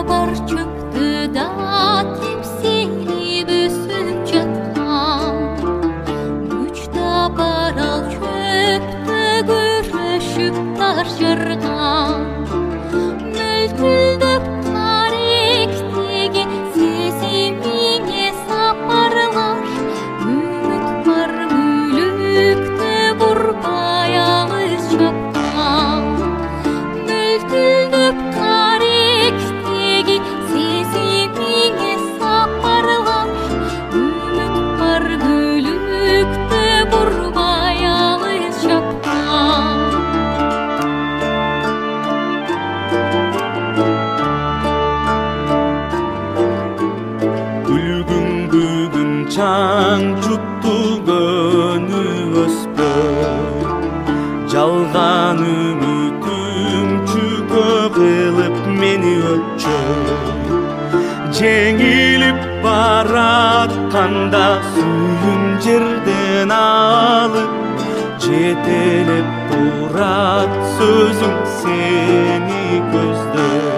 бар чөптү да тепселип өсүп жаткан. Күч табар ал чөптү күрөшүп таш жарган. Мөлтүлдөп таректеги сезимиңе сапарлаш, үмүт бар мүлүктү бурбай алыс чапкан. Мөлтүлдөп таректеги сезимиңе сапарлаш, үмүт бар мүлүктү бурбай алыс чапкан. Бүгүн чаң жутту көнү өспөй, жалган үмүтүм чүкө кылып мени өчөй. Жеңилип баратканда сүйүм жерден алып, жетелеп турат сөзүң сени көздөй.